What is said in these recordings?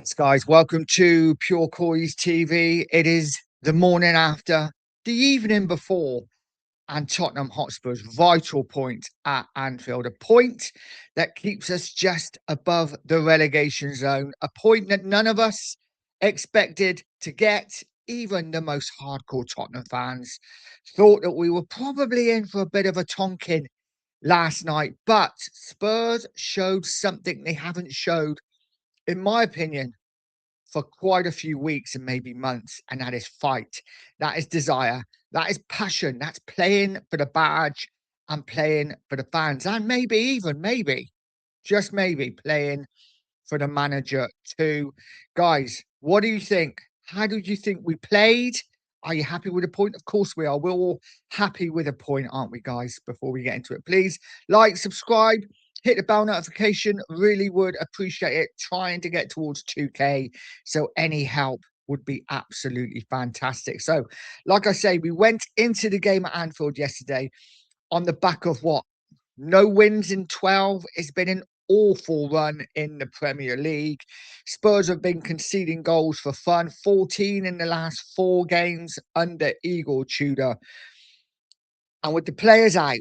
Yes, guys, welcome to Pure Coys TV. It is the morning after, the evening before, and Tottenham Hotspur's vital point at Anfield. A point that keeps us just above the relegation zone. A point that none of us expected to get. Even the most hardcore Tottenham fans thought that we were probably in for a bit of a tonking last night. But Spurs showed something they haven't showed, in my opinion, for quite a few weeks and maybe months, and that is fight, that is desire, that is passion, that's playing for the badge and playing for the fans, and maybe even, maybe, just maybe, playing for the manager too. Guys, what do you think? How did you think we played? Are you happy with a point? Of course we are. We're all happy with a point, aren't we, guys? Before we get into it, please like, subscribe, hit the bell notification. Really would appreciate it. Trying to get towards 2K. So any help would be absolutely fantastic. So, like I say, we went into the game at Anfield yesterday on the back of what? No wins in 12. It's been an awful run in the Premier League. Spurs have been conceding goals for fun. 14 in the last 4 games under Igor Tudor. And with the players out,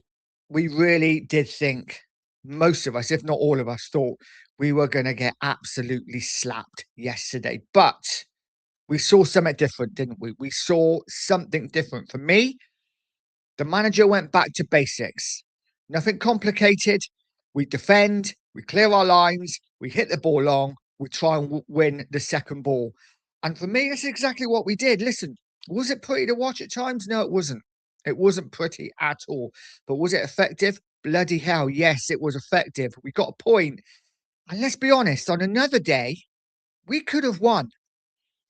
we really did think, most of us, if not all of us, thought we were going to get absolutely slapped yesterday. But we saw something different, didn't we? We saw something different. For me, the manager went back to basics. Nothing complicated. We defend, we clear our lines, we hit the ball long, we try and win the second ball. And for me, that's exactly what we did. Listen, was it pretty to watch at times? No, it wasn't. It wasn't pretty at all. But was it effective? Bloody hell, yes, it was effective. We got a point. And let's be honest, on another day, we could have won.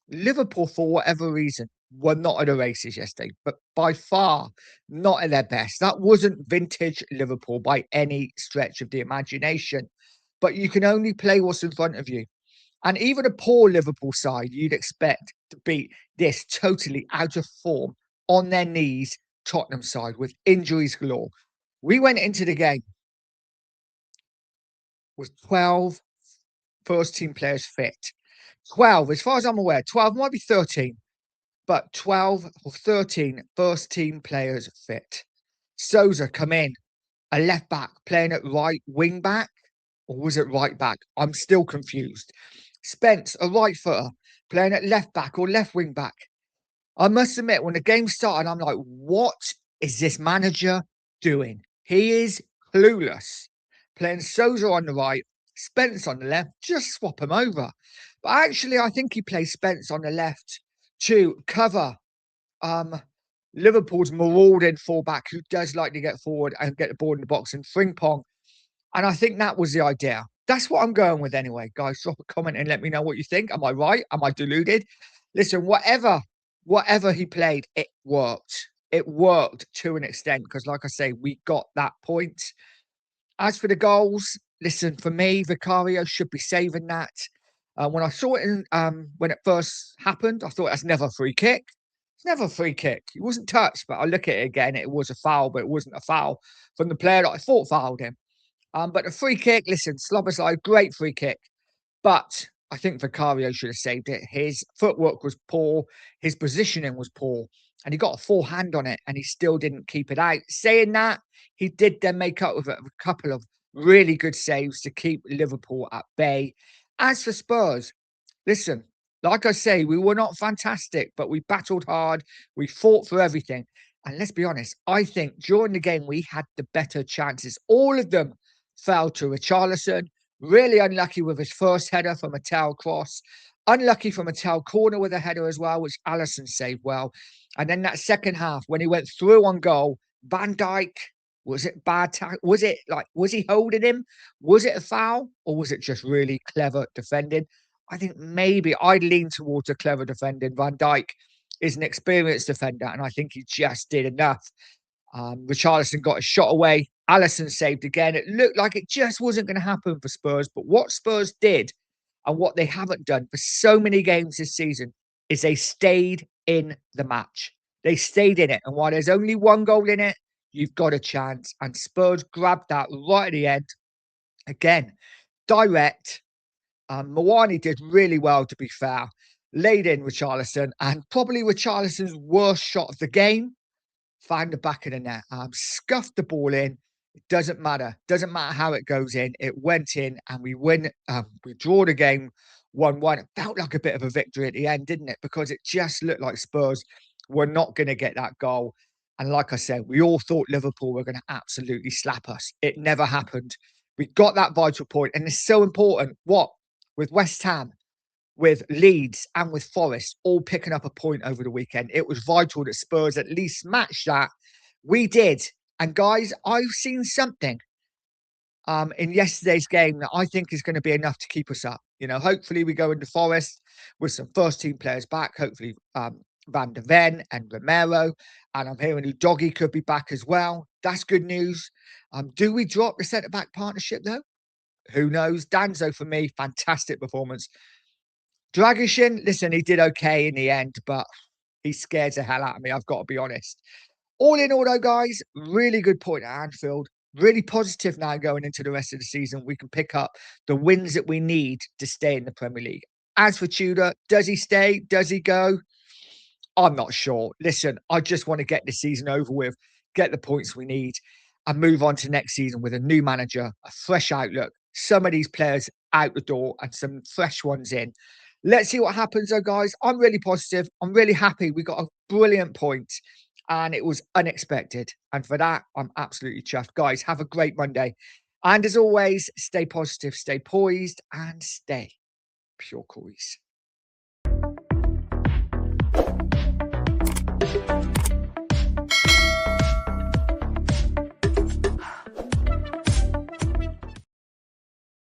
Liverpool, for whatever reason, were not at the races yesterday, but by far not at their best. That wasn't vintage Liverpool by any stretch of the imagination. But you can only play what's in front of you. And even a poor Liverpool side, you'd expect to beat this totally out of form, on their knees Tottenham side with injuries galore. We went into the game with 12 first team players fit. 12, as far as I'm aware, 12 might be 13, but 12 or 13 first team players fit. Souza come in, a left back playing at right wing back, or was it right back? I'm still confused. Spence, a right footer, playing at left back or left wing back. I must admit, when the game started, I'm like, what is this manager doing? He is clueless. Playing Souza on the right, Spence on the left, just swap him over. But actually, I think he plays Spence on the left to cover Liverpool's marauding fullback, who does like to get forward and get the ball in the box and Frimpong. And I think that was the idea. That's what I'm going with anyway. Guys, drop a comment and let me know what you think. Am I right? Am I deluded? Listen, whatever he played, it worked. It worked to an extent because, like I say, we got that point. As for the goals, listen, for me, Vicario should be saving that. When I saw it when it first happened, I thought that's never a free kick. It's never a free kick. He wasn't touched, but I look at it again, it was a foul, but it wasn't a foul from the player that I thought fouled him. But the free kick, listen, Slobosly, great free kick. But I think Vicario should have saved it. His footwork was poor. His positioning was poor. And he got a full hand on it and he still didn't keep it out. Saying that, he did then make up with it with a couple of really good saves to keep Liverpool at bay. As for Spurs, listen, like I say, we were not fantastic, but we battled hard. We fought for everything. And let's be honest, I think during the game, we had the better chances. All of them fell to Richarlison. Really unlucky with his first header from a tail cross. Unlucky from a tail corner with a header as well, which Alisson saved well. And then that second half, when he went through on goal, Van Dijk, was it bad? Was it like, was he holding him? Was it a foul? Or was it just really clever defending? I think maybe I'd lean towards a clever defending. Van Dijk is an experienced defender, and I think he just did enough. Richarlison got a shot away. Alisson saved again. It looked like it just wasn't going to happen for Spurs. But what Spurs did and what they haven't done for so many games this season is they stayed in the match. They stayed in it. And while there's only one goal in it, you've got a chance. And Spurs grabbed that right at the end. Again, direct. Mawani did really well, to be fair. Laid in Richarlison, and probably Richarlison's worst shot of the game, found the back of the net. Scuffed the ball in. It doesn't matter. Doesn't matter how it goes in. It went in, and we win. We draw the game 1-1. It felt like a bit of a victory at the end, didn't it? Because it just looked like Spurs were not going to get that goal. And like I said, we all thought Liverpool were going to absolutely slap us. It never happened. We got that vital point, and it's so important. What with West Ham, with Leeds and with Forest all picking up a point over the weekend. It was vital that Spurs at least matched that. We did. And guys, I've seen something in yesterday's game that I think is going to be enough to keep us up. You know, hopefully we go into Forest with some first team players back. Hopefully Van der Ven and Romero. And I'm hearing Doggy could be back as well. That's good news. Do we drop the centre-back partnership though? Who knows? Danzo for me, fantastic performance. Dragishin, listen, he did okay in the end, but he scares the hell out of me. I've got to be honest. All in all, though, guys, really good point at Anfield. Really positive now going into the rest of the season. We can pick up the wins that we need to stay in the Premier League. As for Tudor, does he stay? Does he go? I'm not sure. Listen, I just want to get the season over with, get the points we need, and move on to next season with a new manager, a fresh outlook, some of these players out the door and some fresh ones in. Let's see what happens, though, guys. I'm really positive. I'm really happy. We got a brilliant point, and it was unexpected. And for that, I'm absolutely chuffed. Guys, have a great Monday. And as always, stay positive, stay poised, and stay Pure Coys.